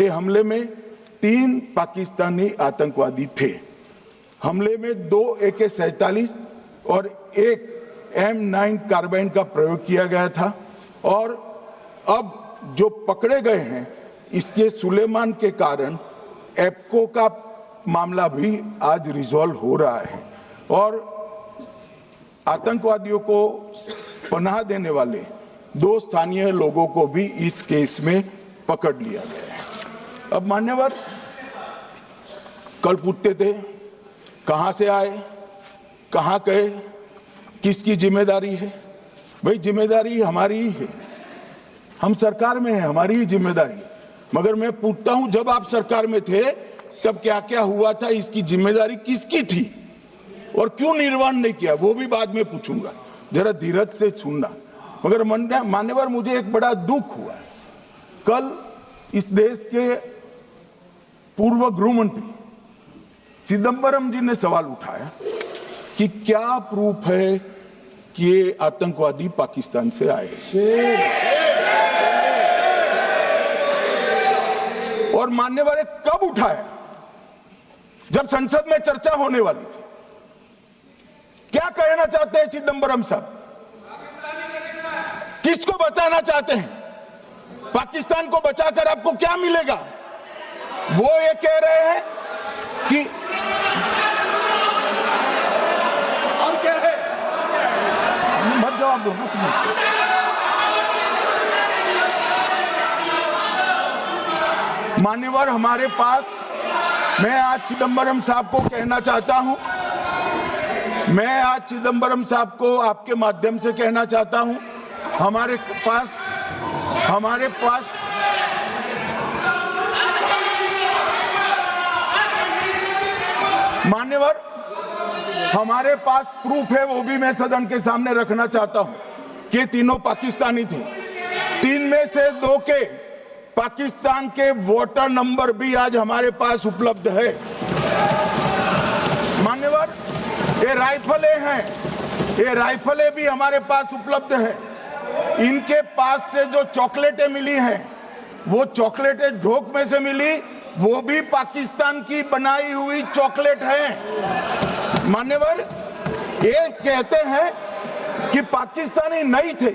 ये हमले में 3 पाकिस्तानी आतंकवादी थे। हमले में 2 AK-47 और 1 M9 कार्बाइन का प्रयोग किया गया था और अब जो पकड़े गए हैं इसके सुलेमान के कारण एप्को का मामला भी आज रिजॉल्व हो रहा है और आतंकवादियों को पनाह देने वाले 2 स्थानीय लोगों को भी इस केस में पकड़ लिया गया है। अब मान्यवर कल पूछते थे कहां से आए, कहां गए, किसकी जिम्मेदारी है। भाई जिम्मेदारी हमारी ही है, हम सरकार में हैं, हमारी ही जिम्मेदारी। मगर मैं पूछता हूं जब आप सरकार में थे तब क्या क्या हुआ था, इसकी जिम्मेदारी किसकी थी और क्यों निर्वहन नहीं किया, वो भी बाद में पूछूंगा, जरा धीरज से सुनना। मगर मान्यवर मुझे एक बड़ा दुख हुआ। कल इस देश के पूर्व गृह मंत्री चिदंबरम जी ने सवाल उठाया कि क्या प्रूफ है कि ये आतंकवादी पाकिस्तान से आए, और मान्यवर कब उठाया, जब संसद में चर्चा होने वाली थी। क्या कहना चाहते हैं चिदंबरम साहब, किसको बचाना चाहते हैं, पाकिस्तान को बचाकर आपको क्या मिलेगा। वो ये कह रहे हैं कि और क्या है, मत जवाब दो, मान्यवर हमारे पास, मैं आज चिदंबरम साहब को कहना चाहता हूं, मैं आज चिदंबरम साहब को आपके माध्यम से कहना चाहता हूं, हमारे पास मान्यवर हमारे पास प्रूफ है, वो भी मैं सदन के सामने रखना चाहता हूं कि तीनों पाकिस्तानी थे। 3 में से 2 के पाकिस्तान के वोटर नंबर भी आज हमारे पास उपलब्ध है। मान्यवर ये राइफलें हैं, ये राइफलें भी हमारे पास उपलब्ध है। इनके पास से जो चॉकलेटें मिली हैं, वो चॉकलेटें ढोक में से मिली, वो भी पाकिस्तान की बनाई हुई चॉकलेट है। मान्यवर ये कहते हैं कि पाकिस्तानी नहीं थे,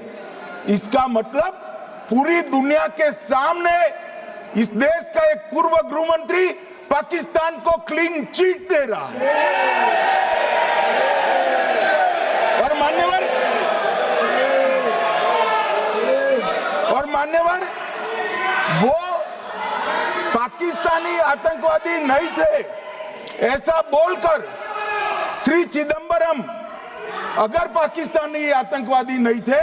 इसका मतलब पूरी दुनिया के सामने इस देश का एक पूर्व गृह मंत्री पाकिस्तान को क्लीन चिट दे रहा है। और मान्यवर वो पाकिस्तानी आतंकवादी नहीं थे ऐसा बोलकर श्री चिदंबरम अगर पाकिस्तानी आतंकवादी नहीं थे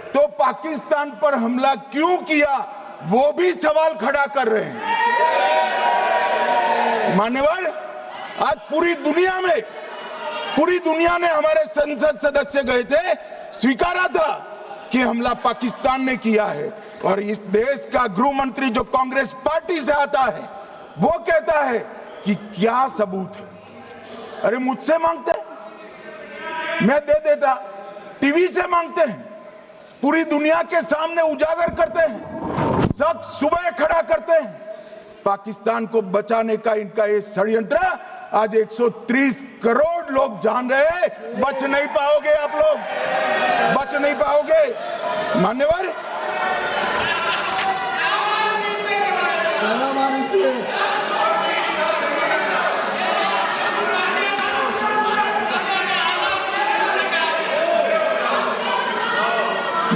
तो पाकिस्तान पर हमला क्यों किया, वो भी सवाल खड़ा कर रहे हैं। मान्यवर आज पूरी दुनिया ने हमारे संसद सदस्य गए थे, स्वीकारा था कि हमला पाकिस्तान ने किया है, और इस देश का गृह मंत्री जो कांग्रेस पार्टी से आता है वो कहता है कि क्या सबूत है। अरे मुझसे मांगते हैं, मैं दे देता, टीवी से मांगते हैं, पूरी दुनिया के सामने उजागर करते हैं, शख्स सुबह खड़ा करते हैं। पाकिस्तान को बचाने का इनका ये षड्यंत्र आज 130 करोड़ लोग जान रहे हैं। बच नहीं पाओगे आप लोग, बच नहीं पाओगे। मान्यवर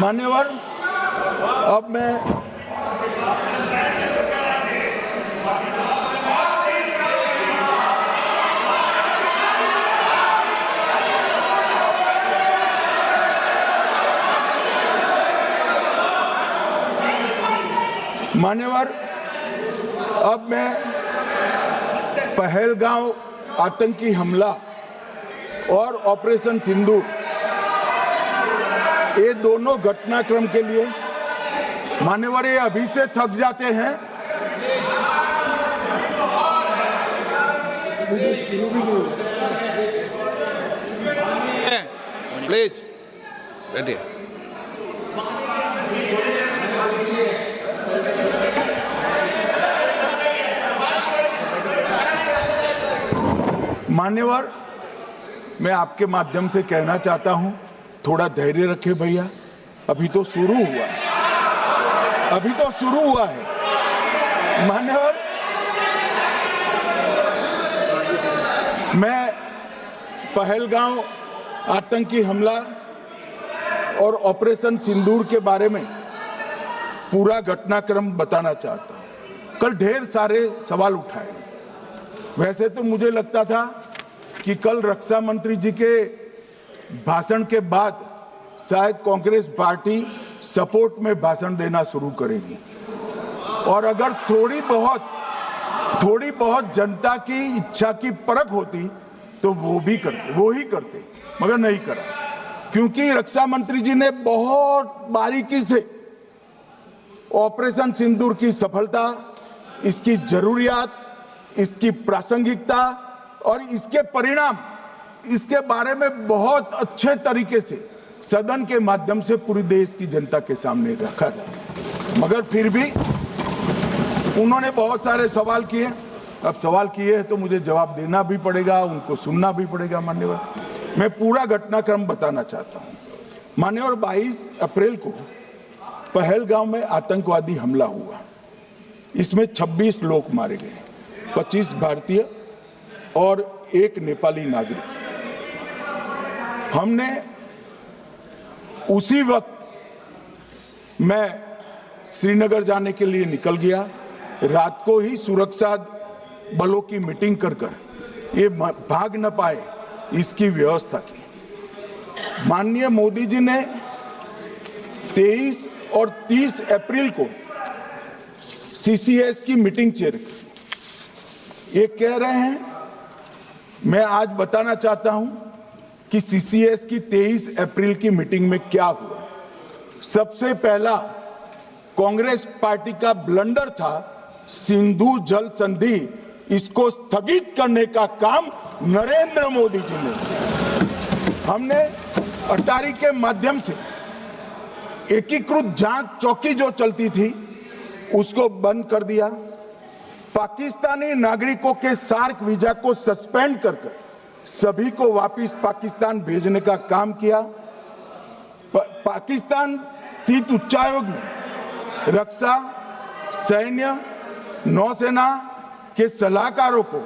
मान्यवर अब मैं पहलगांव आतंकी हमला और ऑपरेशन सिंदूर, ये दोनों घटनाक्रम के लिए मान्यवर ये अभी से थक जाते हैं। प्लीज बैठिए। मान्यवर, मैं आपके माध्यम से कहना चाहता हूं, थोड़ा धैर्य रखे भैया, अभी तो शुरू हुआ है, अभी तो शुरू हुआ है। मान्यवर, मैं पहलगांव आतंकी हमला और ऑपरेशन सिंदूर के बारे में पूरा घटनाक्रम बताना चाहता हूं। कल ढेर सारे सवाल उठाए। वैसे तो मुझे लगता था कि कल रक्षा मंत्री जी के भाषण के बाद शायद कांग्रेस पार्टी सपोर्ट में भाषण देना शुरू करेगी और अगर थोड़ी बहुत जनता की इच्छा की परख होती तो वो ही करते, मगर नहीं करा, क्योंकि रक्षा मंत्री जी ने बहुत बारीकी से ऑपरेशन सिंदूर की सफलता, इसकी जरूरियात, इसकी प्रासंगिकता और इसके परिणाम, इसके बारे में बहुत अच्छे तरीके से सदन के माध्यम से पूरी देश की जनता के सामने रखा जाए। मगर फिर भी उन्होंने बहुत सारे सवाल किए। अब सवाल किए हैं तो मुझे जवाब देना भी पड़ेगा, उनको सुनना भी पड़ेगा। मान्यवर, मैं पूरा घटनाक्रम बताना चाहता हूं। मान्यवर, 22 अप्रैल को पहलगांव में आतंकवादी हमला हुआ। इसमें 26 लोग मारे गए, 25 भारतीय और 1 नेपाली नागरिक। हमने उसी वक्त मैं श्रीनगर जाने के लिए निकल गया। रात को ही सुरक्षा बलों की मीटिंग कर ये भाग न पाए इसकी व्यवस्था की। माननीय मोदी जी ने 23 और 30 अप्रैल को सीसीएस की मीटिंग चेयर की। ये कह रहे हैं, मैं आज बताना चाहता हूं कि सीसीएस की 23 अप्रैल की मीटिंग में क्या हुआ। सबसे पहला कांग्रेस पार्टी का ब्लंडर था सिंधु जल संधि, इसको स्थगित करने का काम नरेंद्र मोदी जी ने किया। हमने अटारी के माध्यम से एकीकृत जांच चौकी जो चलती थी उसको बंद कर दिया। पाकिस्तानी नागरिकों के सार्क वीजा को सस्पेंड कर सभी को वापस पाकिस्तान भेजने का काम किया। पाकिस्तान स्थित उच्चायोग ने रक्षा, सैन्य, नौसेना के सलाहकारों को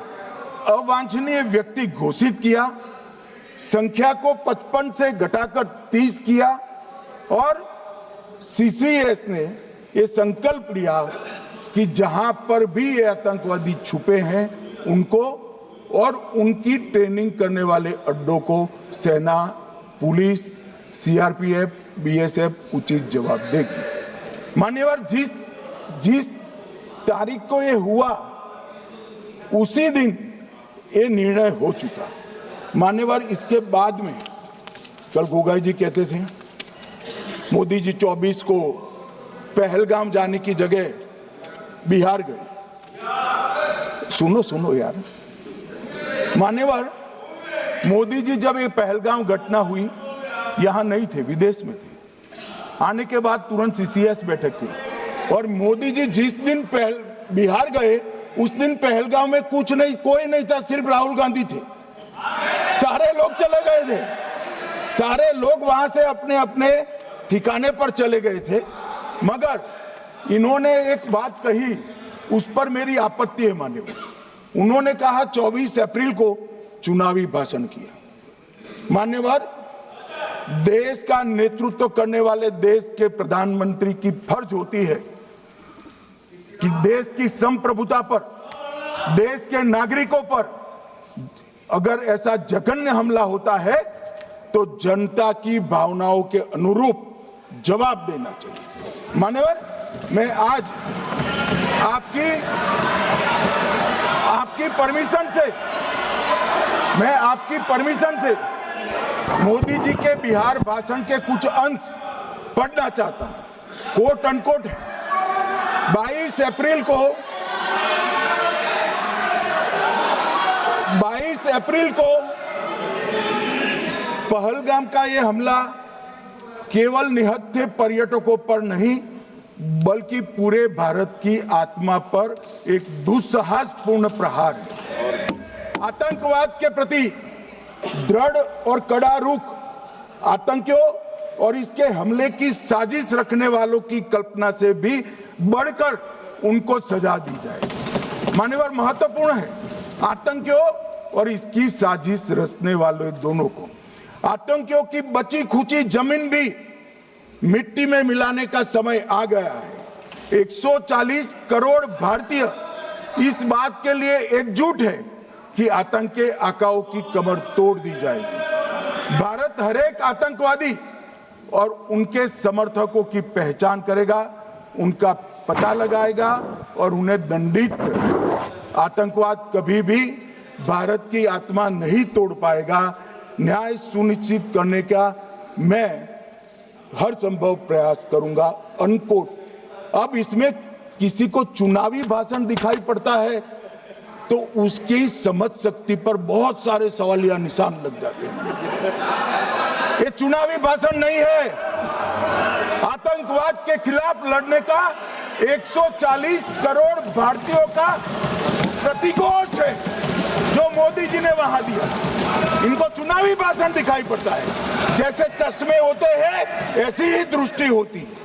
अवांछनीय व्यक्ति घोषित किया, संख्या को 55 से घटाकर 30 किया और सीसीएस ने ये संकल्प लिया कि जहां पर भी ये आतंकवादी छुपे हैं उनको और उनकी ट्रेनिंग करने वाले अड्डों को सेना, पुलिस, सीआरपीएफ, बीएसएफ उचित जवाब देगी। मान्यवर, जिस तारीख को ये हुआ उसी दिन ये निर्णय हो चुका। मान्यवर, इसके बाद में कल गोगाई जी कहते थे मोदी जी 24 को पहलगाम जाने की जगह बिहार गए। सुनो यार। मान्यवर, मोदी जी जब ये पहलगाम घटना हुई यहां नहीं थे, विदेश में थे। आने के बाद तुरंत सीसीएस बैठक की और मोदी जी जिस दिन बिहार गए उस दिन पहलगाम में कुछ नहीं, कोई नहीं था, सिर्फ राहुल गांधी थे। सारे लोग चले गए थे, सारे लोग वहां से अपने अपने ठिकाने पर चले गए थे। मगर इन्होंने एक बात कही, उस पर मेरी आपत्ति है। मान्यवर, उन्होंने कहा 24 अप्रैल को चुनावी भाषण किया। मान्यवर, देश का नेतृत्व करने वाले देश के प्रधानमंत्री की फर्ज होती है कि देश की संप्रभुता पर, देश के नागरिकों पर अगर ऐसा जघन्य हमला होता है तो जनता की भावनाओं के अनुरूप जवाब देना चाहिए। मान्यवर, मैं आज आपकी परमिशन से मोदी जी के बिहार भाषण के कुछ अंश पढ़ना चाहता हूं। कोट अनकोट है। 22 अप्रैल को पहलगाम का यह हमला केवल निहत्थे पर्यटकों पर नहीं बल्कि पूरे भारत की आत्मा पर एक दुस्साहसपूर्ण प्रहार है। आतंकवाद के प्रति दृढ़ और कड़ा रुख, आतंकियों और इसके हमले की साजिश रखने वालों की कल्पना से भी बढ़कर उनको सजा दी जाए। मान्यवर, महत्वपूर्ण है आतंकियों और इसकी साजिश रचने वाले दोनों को, आतंकियों की बची खुची जमीन भी मिट्टी में मिलाने का समय आ गया है। 140 करोड़ भारतीय इस बात के लिए एकजुट है कि आतंकी आकाओं की कमर तोड़ दी जाएगी। भारत हर एक आतंकवादी और उनके समर्थकों की पहचान करेगा, उनका पता लगाएगा और उन्हें दंडित करेगा। आतंकवाद कभी भी भारत की आत्मा नहीं तोड़ पाएगा। न्याय सुनिश्चित करने का मैं हर संभव प्रयास करूंगा। अनकोट। अब इसमें किसी को चुनावी भाषण दिखाई पड़ता है तो उसकी समझ शक्ति पर बहुत सारे सवालिया निशान लग जाते हैं। ये चुनावी भाषण नहीं है, आतंकवाद के खिलाफ लड़ने का 140 करोड़ भारतीयों का प्रतिघोष है जो मोदी जी ने वहां दिया। इनको चुनावी भाषण दिखाई पड़ता है। जैसे चश्मे होते हैं ऐसी ही दृष्टि होती है।